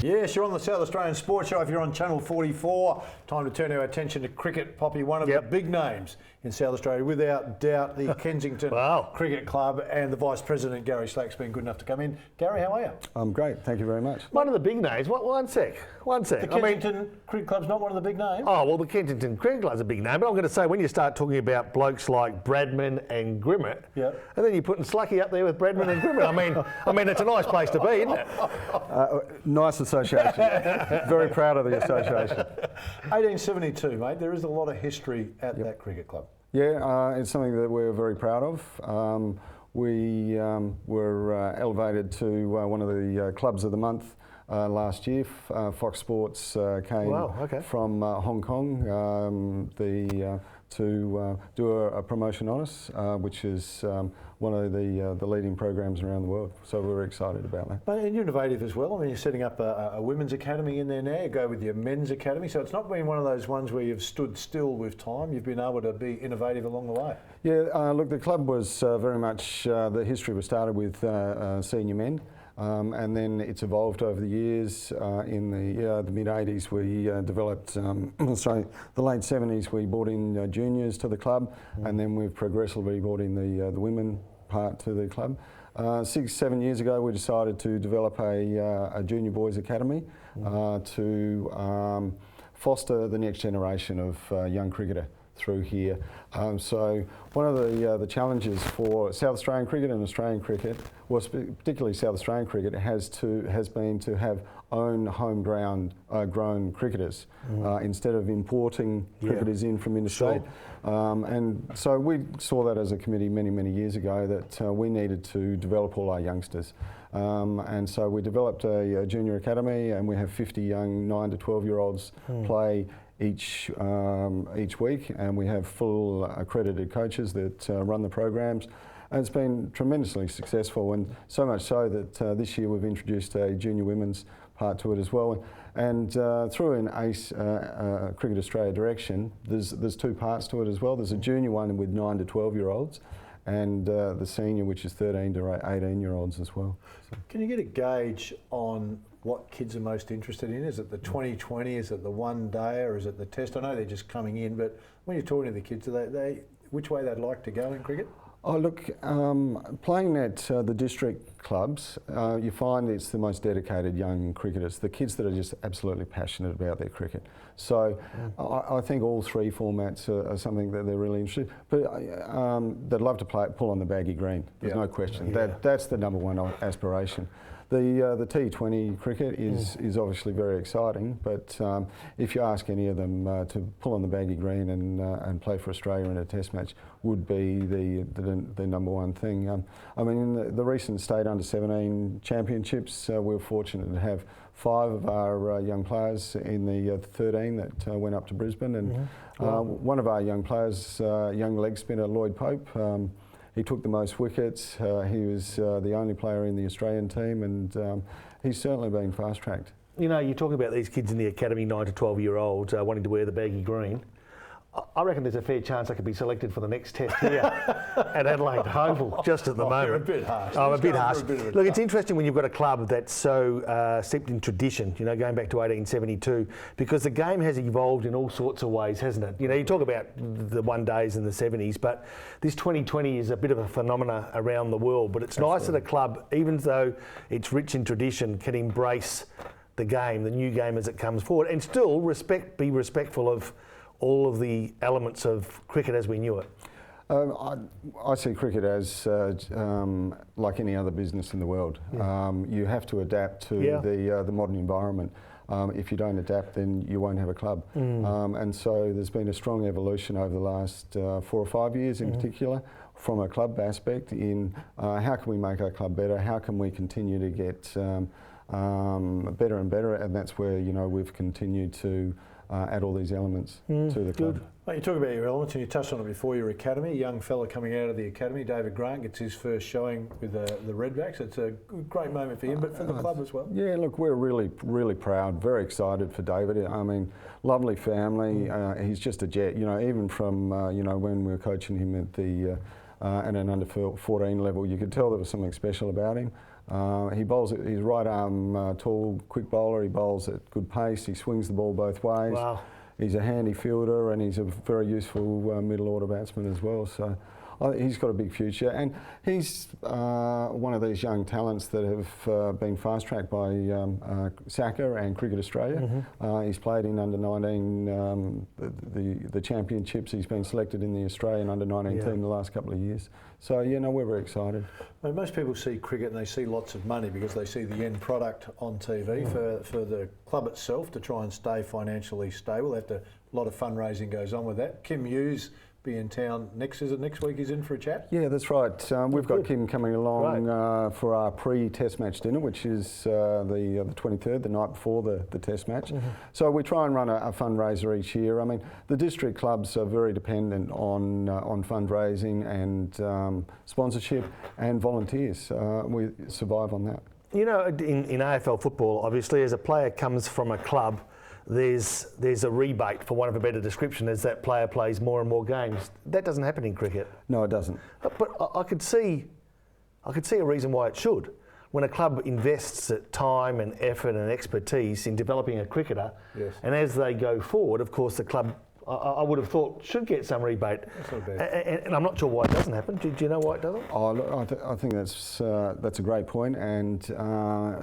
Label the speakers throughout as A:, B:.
A: Yes, you're on the South Australian Sports Show. If you're on Channel 44, time to turn our attention to cricket. Poppy, one of the big names in South Australia, without doubt, the Kensington Cricket Club, and the Vice President, Gary Slack's been good enough to come in. Gary, how are you?
B: I'm great, thank you very much.
C: One of the big names, one sec.
A: The Kensington Cricket Club's not one of the big names?
C: Oh, well, the Kensington Cricket Club's a big name, but I'm going to say when you start talking about blokes like Bradman and Grimmett, and then you're putting Slacky up there with Bradman and Grimmett, I mean, it's a nice place to be, isn't it?
B: Nice association. Very proud of the association.
A: 1872, mate. There is a lot of history at that cricket club.
B: Yeah, it's something that we're very proud of. We were elevated to one of the clubs of the month last year. Fox Sports came from Hong Kong to do a promotion on us, which is one of the leading programs around the world. So we're excited about that.
A: But you're innovative as well. I mean, you're setting up a women's academy in there now. You go with your men's academy. So it's not been one of those ones where you've stood still with time. You've been able to be innovative along the way. Yeah,
B: look, the club was very much, the history was started with senior men. And then it's evolved over the years. In the mid-80s, we developed, sorry, the late 70s, we brought in juniors to the club, and then we've progressively brought in the women part to the club. 6-7 years ago, we decided to develop a junior boys academy to foster the next generation of young cricketer through here. So one of the challenges for South Australian cricket and Australian cricket, well, particularly South Australian cricket, has been to have own home grown cricketers instead of importing cricketers in from interstate. And so we saw that as a committee many years ago that we needed to develop all our youngsters. And so we developed a junior academy, and we have 50 young 9 to 12-year-olds play each week, and we have full accredited coaches that run the programs, and it's been tremendously successful, and so much so that this year we've introduced a junior women's part to it as well. And through an ACE Cricket Australia direction, there's two parts to it as well. There's a junior one with 9 to 12-year-olds, and the senior, which is 13 to 18-year-olds as well. So.
A: Can you get a gauge on what kids are most interested in? Is it the 2020? Is it the one day, or is it the test? I know they're just coming in, but when you're talking to the kids, which way they'd like to go in cricket?
B: Oh, look, playing at the district clubs, you find it's the most dedicated young cricketers, the kids that are just absolutely passionate about their cricket. So I think all three formats are something that they're really interested in. But they'd love to pull on the baggy green, there's no question. That's the number one aspiration. The T20 cricket is obviously very exciting, but if you ask any of them to pull on the baggy green and play for Australia in a test match would be the number one thing. I mean, in the recent State Under-17 Championships, we were fortunate to have 5 of our young players in the 13 that went up to Brisbane, and one of our young players, young leg spinner Lloyd Pope, he took the most wickets. He was the only player in the Australian team, and he's certainly been fast-tracked.
C: You know, you talk about these kids in the academy, 9 to 12-year-olds, wanting to wear the baggy green. I reckon there's a fair chance I could be selected for the next test here at Adelaide Oval, just at the moment.
A: You're a bit harsh.
C: I'm a bit harsh. Look, it's interesting when you've got a club that's so steeped in tradition, you know, going back to 1872, because the game has evolved in all sorts of ways, hasn't it? You know, you talk about the one days in the 70s, but this 2020 is a bit of a phenomena around the world, but it's nice that a club, even though it's rich in tradition, can embrace the game, the new game as it comes forward, and still be respectful of all of the elements of cricket as we knew it.
B: I see cricket as like any other business in the world. You have to adapt to the modern environment. If you don't adapt, then you won't have a club. And so there's been a strong evolution over the last 4 or 5 years in particular, from a club aspect in how can we make our club better, how can we continue to get better and better, and that's where, you know, we've continued to add all these elements to the club.
A: Mate, you talk about your elements, and you touched on it before, your academy. A young fella coming out of the academy, David Grant, gets his first showing with the Redbacks. It's a great moment for him, but for the club as well. Yeah,
B: look, we're really proud, very excited for David. I mean, lovely family. He's just a jet, you know, even from, you know, when we were coaching him at the and an under 14 level. You could tell there was something special about him. He bowls, he's right arm tall, quick bowler. He bowls at good pace. He swings the ball both ways.
C: Wow.
B: He's a handy fielder and he's a very useful middle order batsman as well. So he's got a big future, and he's one of these young talents that have been fast tracked by SACA and Cricket Australia. He's played in under 19 the championships. He's been selected in the Australian under 19 team the last couple of years. So we're very excited.
A: Well, most people see cricket and they see lots of money because they see the end product on TV. For the club itself to try and stay financially stable, a lot of fundraising goes on with that. Kim Hughes be in town next week he's in for a chat?
B: Yeah, that's right. We've got Kim coming along for our pre-test match dinner, which is the 23rd, the night before the test match. So we try and run a fundraiser each year. I mean, the district clubs are very dependent on fundraising and sponsorship and volunteers. We survive on that.
C: You know, in AFL football, obviously, as a player comes from a club, there's a rebate, for want of a better description, as that player plays more and more games. That doesn't happen in cricket.
B: No, it doesn't.
C: But I could see a reason why it should. When a club invests time and effort and expertise in developing a cricketer, and as they go forward, of course, the club, I would have thought, should get some rebate.
A: That's not bad.
C: And I'm not sure why it doesn't happen. Do you know why it doesn't?
B: Oh, look, I think that's a great point, and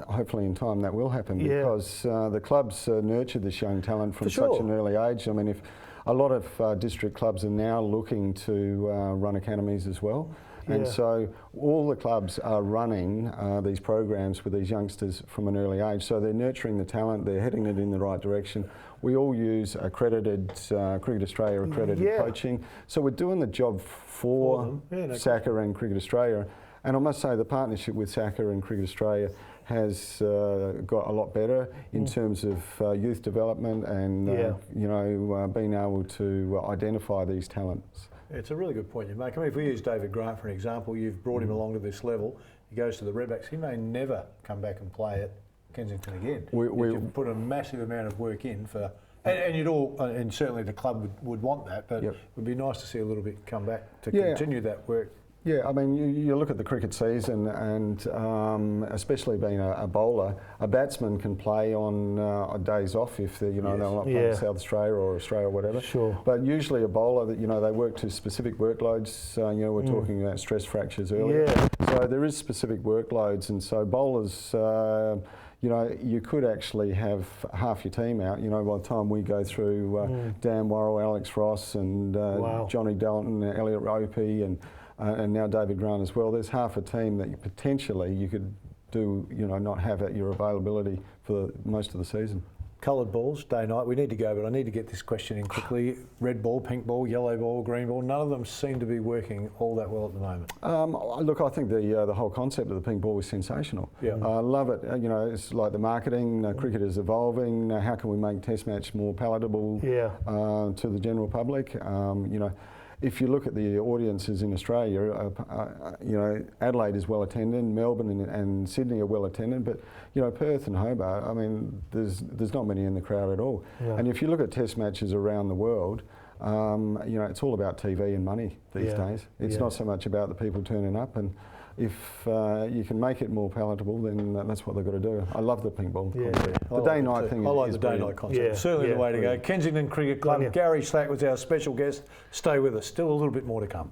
B: hopefully in time that will happen because the clubs nurture this young talent from such an early age. I mean, if a lot of district clubs are now looking to run academies as well. And so all the clubs are running these programs with these youngsters from an early age. So they're nurturing the talent, they're heading it in the right direction. We all use accredited, Cricket Australia accredited coaching. So we're doing the job for SACA and Cricket Australia. And I must say the partnership with SACA and Cricket Australia has got a lot better in terms of youth development and being able to identify these talents.
A: It's a really good point you make. I mean, if we use David Grant for an example, you've brought him along to this level. He goes to the Redbacks. He may never come back and play at Kensington again. You've put a massive amount of work in for, and you'd all, and certainly the club would want that. But it would be nice to see a little bit come back to continue that work. Yeah,
B: I mean, you look at the cricket season, and especially being a bowler, a batsman can play on days off if they're not playing South Australia or Australia or whatever.
A: Sure.
B: But usually a bowler that they work to specific workloads. We're talking about stress fractures earlier. So there is specific workloads, and so bowlers. You could actually have half your team out. By the time we go through Dan Worrell, Alex Ross, and Johnny Dalton, Elliot Opie, and now David Grant as well. There's half a team that you could do, not have at your availability for most of the season.
A: Coloured balls, day, night. We need to go, but I need to get this question in quickly. Red ball, pink ball, yellow ball, green ball. None of them seem to be working all that well at the moment.
B: Look, I think the whole concept of the pink ball is sensational.
A: Yeah.
B: I love it. It's like the marketing. Cricket is evolving. How can we make Test match more palatable to the general public? If you look at the audiences in Australia, Adelaide is well attended, Melbourne and Sydney are well attended, but Perth and Hobart, I mean, there's not many in the crowd at all. Yeah. And if you look at Test matches around the world, it's all about TV and money these days. It's not so much about the people turning up, and if you can make it more palatable, then that's what they've got to do. I love the pink ball concept. The day-night thing.
A: I like the day-night concept. Certainly the way to go. Kensington Cricket Club. Gary Slack was our special guest. Stay with us. Still a little bit more to come.